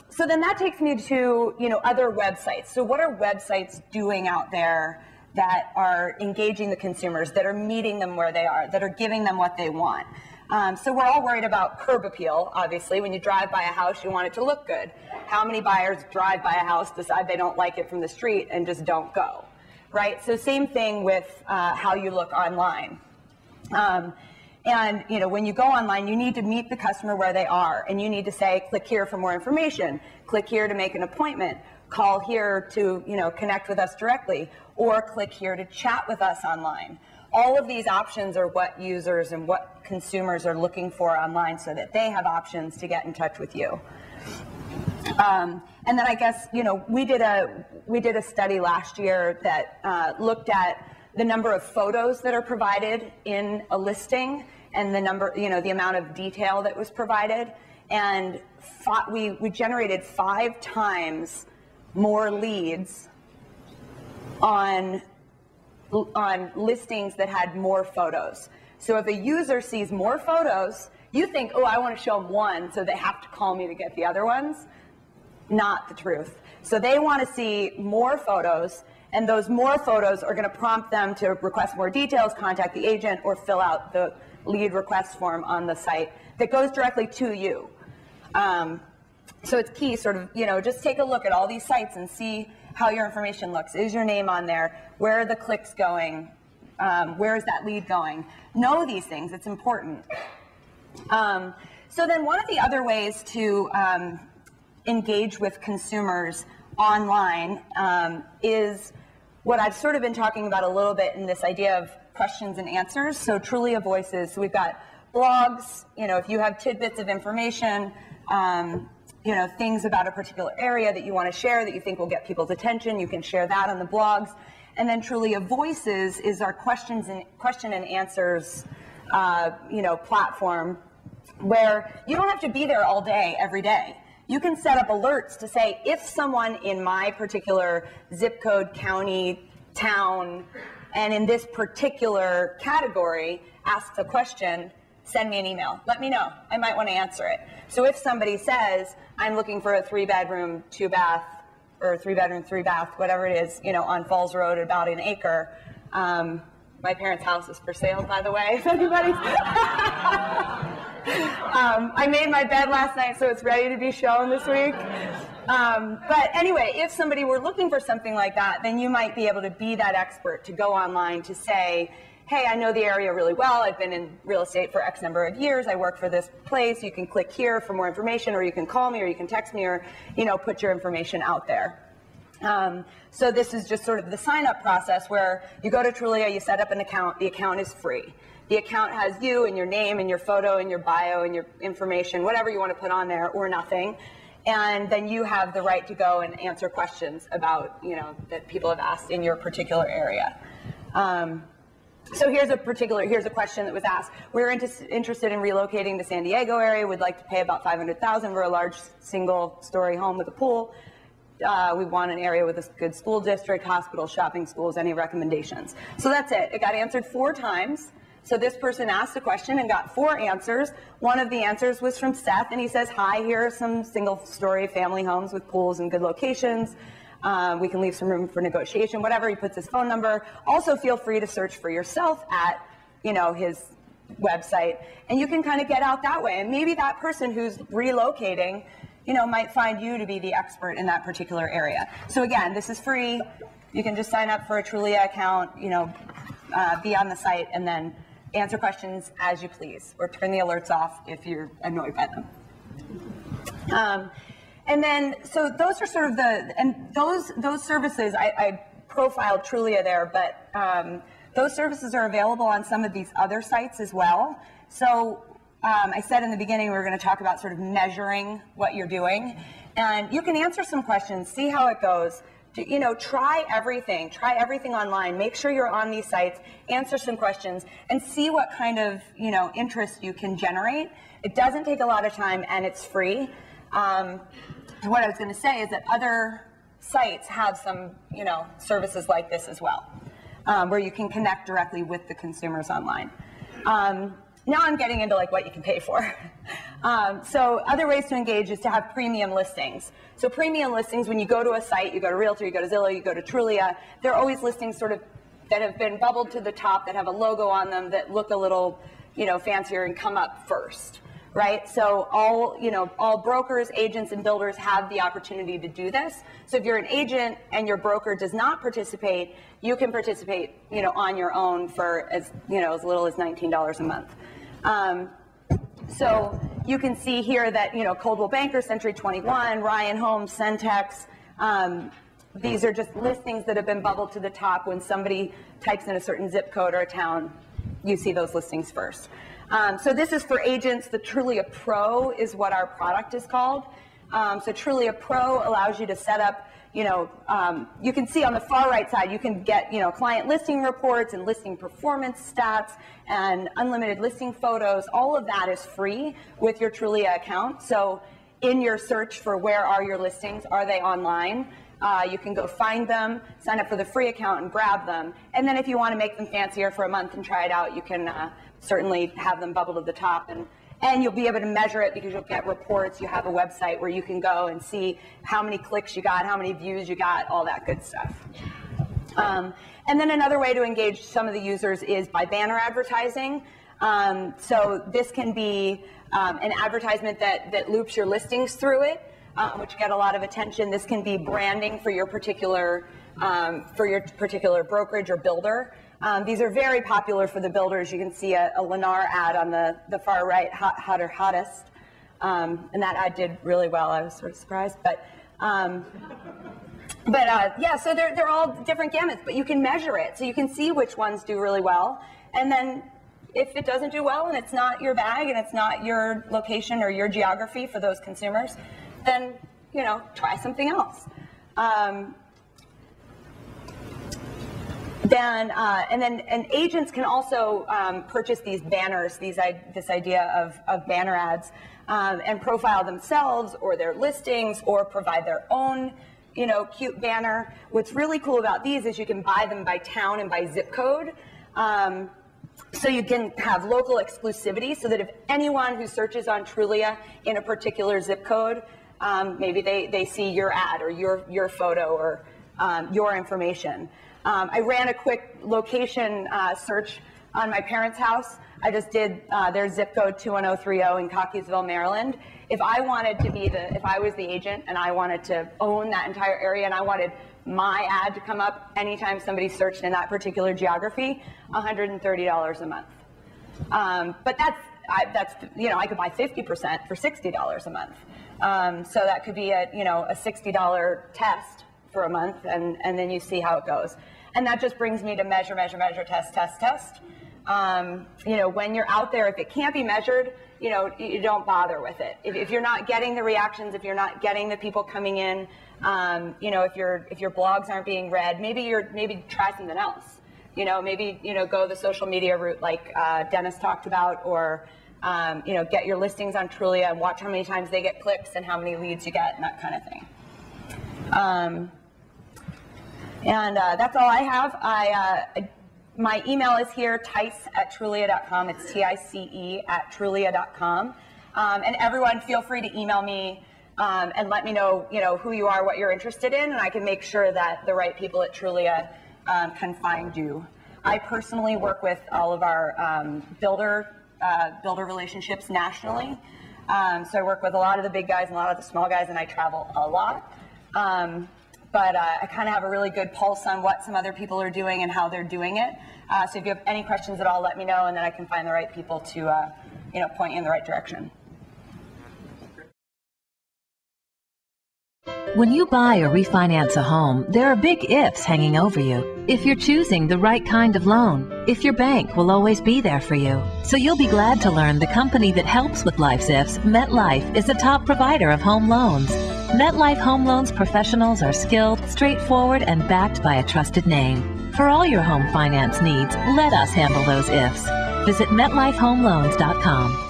So then that takes me to, other websites. So what are websites doing out there that are engaging the consumers, that are meeting them where they are, that are giving them what they want? So we're all worried about curb appeal, obviously. When you drive by a house, you want it to look good. How many buyers drive by a house, decide they don't like it from the street, and just don't go, right? So same thing with how you look online. And when you go online, you need to meet the customer where they are, and you need to say, click here for more information, click here to make an appointment, call here to connect with us directly, or click here to chat with us online. All of these options are what users and what consumers are looking for online, so that they have options to get in touch with you. And then I guess we did a study last year that looked at the number of photos that are provided in a listing and the number, the amount of detail that was provided. And we generated 5 times more leads on listings that had more photos. So if a user sees more photos, you think, oh, I want to show them one, so they have to call me to get the other ones. Not the truth. So they want to see more photos, and those more photos are going to prompt them to request more details, contact the agent, or fill out the lead request form on the site that goes directly to you. So it's key, just take a look at all these sites and see how your information looks. Is your name on there? Where are the clicks going? Where is that lead going? Know these things. It's important. So then one of the other ways to engage with consumers online is what I've sort of been talking about a little bit in this idea of questions and answers. So Trulia Voices. So we've got blogs. If you have tidbits of information, things about a particular area that you want to share that you think will get people's attention, you can share that on the blogs. And then Trulia Voices is our question and answers, platform, where you don't have to be there all day, every day. You can set up alerts to say, if someone in my particular zip code, county, town, and in this particular category asks a question, send me an email. Let me know. I might want to answer it. So if somebody says, I'm looking for a 3-bedroom, 2-bath, or 3-bedroom, 3-bath, whatever it is, on Falls Road, about an acre. My parents' house is for sale, by the way, if anybody's. I made my bed last night, so it's ready to be shown this week. But anyway, if somebody were looking for something like that, then you might be able to be that expert to go online to say, hey, I know the area really well. I've been in real estate for X number of years. I work for this place. You can click here for more information, or you can call me, or you can text me, or put your information out there. So this is just sort of the sign-up process where you go to Trulia, you set up an account. The account is free. The account has you and your name and your photo and your bio and your information, whatever you want to put on there, or nothing. And then you have the right to go and answer questions about, that people have asked in your particular area. So here's a question that was asked. We're interested in relocating to San Diego area. We'd like to pay about $500,000 for a large single-story home with a pool. We want an area with a good school district, hospital, shopping, schools. Any recommendations? So that's it. It got answered 4 times. So this person asked a question and got 4 answers. One of the answers was from Seth, and he says, hi, here are some single-story family homes with pools and good locations. We can leave some room for negotiation, whatever. He puts his phone number. Also, feel free to search for yourself at, his website, and you can kind of get out that way. And maybe that person who's relocating, might find you to be the expert in that particular area. So again, this is free. You can just sign up for a Trulia account, be on the site, and then answer questions as you please, or turn the alerts off if you're annoyed by them. And then, so those are sort of those services, I profiled Trulia there, but those services are available on some of these other sites as well. So I said in the beginning we were going to talk about sort of measuring what you're doing. And you can answer some questions, see how it goes. Try everything online. Make sure you're on these sites, answer some questions, and see what kind of, interest you can generate. It doesn't take a lot of time, and it's free. What I was going to say is that other sites have some, services like this as well, where you can connect directly with the consumers online. now I'm getting into like what you can pay for. So other ways to engage is to have premium listings. So premium listings, when you go to a site, you go to Realtor, you go to Zillow, you go to Trulia, they're always listings sort of that have been bubbled to the top, that have a logo on them, that look a little, fancier and come up first, right? So all brokers, agents, and builders have the opportunity to do this. So if you're an agent and your broker does not participate, you can participate, on your own for as little as $19 a month. So you can see here that, Coldwell Banker, Century 21, Ryan Homes, Centex, these are just listings that have been bubbled to the top. When somebody types in a certain zip code or a town, you see those listings first. So this is for agents. The Trulia Pro is what our product is called. So Trulia Pro allows you to set up, you can see on the far right side, you can get, client listing reports and listing performance stats and unlimited listing photos. All of that is free with your Trulia account. So in your search for where are your listings, are they online? You can go find them, sign up for the free account and grab them. And then if you want to make them fancier for a month and try it out, you can certainly have them bubble to the top. And you'll be able to measure it because you'll get reports. You have a website where you can go and see how many clicks you got, how many views you got, all that good stuff. And then another way to engage some of the users is by banner advertising. So this can be an advertisement that loops your listings through it, which get a lot of attention. This can be branding for your particular brokerage or builder. These are very popular for the builders. You can see a Lennar ad on the far right, hot or hottest, and that ad did really well. I was sort of surprised, but yeah. So they're all different gamuts, but you can measure it, so you can see which ones do really well, and then if it doesn't do well and it's not your bag and it's not your location or your geography for those consumers, then try something else. And agents can also purchase these banners, this idea of banner ads, and profile themselves or their listings or provide their own, cute banner. What's really cool about these is you can buy them by town and by zip code. So you can have local exclusivity so that if anyone who searches on Trulia in a particular zip code, maybe they see your ad or your photo or your information. I ran a quick location search on my parents' house. I just did their zip code 21030 in Cockeysville, Maryland. If I was the agent and I wanted to own that entire area and I wanted my ad to come up anytime somebody searched in that particular geography, $130 a month. But that's I could buy 50% for $60 a month. So that could be a $60 test for a month, and then you see how it goes. And that just brings me to measure, test. When you're out there, if it can't be measured, you don't bother with it. If you're not getting the reactions, if you're not getting the people coming in, if your blogs aren't being read, maybe try something else. Maybe go the social media route like Dennis talked about, or get your listings on Trulia and watch how many times they get clicks and how many leads you get and that kind of thing. That's all I have. My email is here, tice@trulia.com. It's TICE@trulia.com. And everyone, feel free to email me and let me know, who you are, what you're interested in, and I can make sure that the right people at Trulia can find you. I personally work with all of our builder relationships nationally. So I work with a lot of the big guys and a lot of the small guys, and I travel a lot. But I kind of have a really good pulse on what some other people are doing and how they're doing it. So if you have any questions at all, let me know, and then I can find the right people to point you in the right direction. When you buy or refinance a home, there are big ifs hanging over you. If you're choosing the right kind of loan, if your bank will always be there for you. So you'll be glad to learn the company that helps with life's ifs, MetLife, is a top provider of home loans. MetLife Home Loans professionals are skilled, straightforward, and backed by a trusted name. For all your home finance needs, let us handle those ifs. Visit MetLifeHomeLoans.com.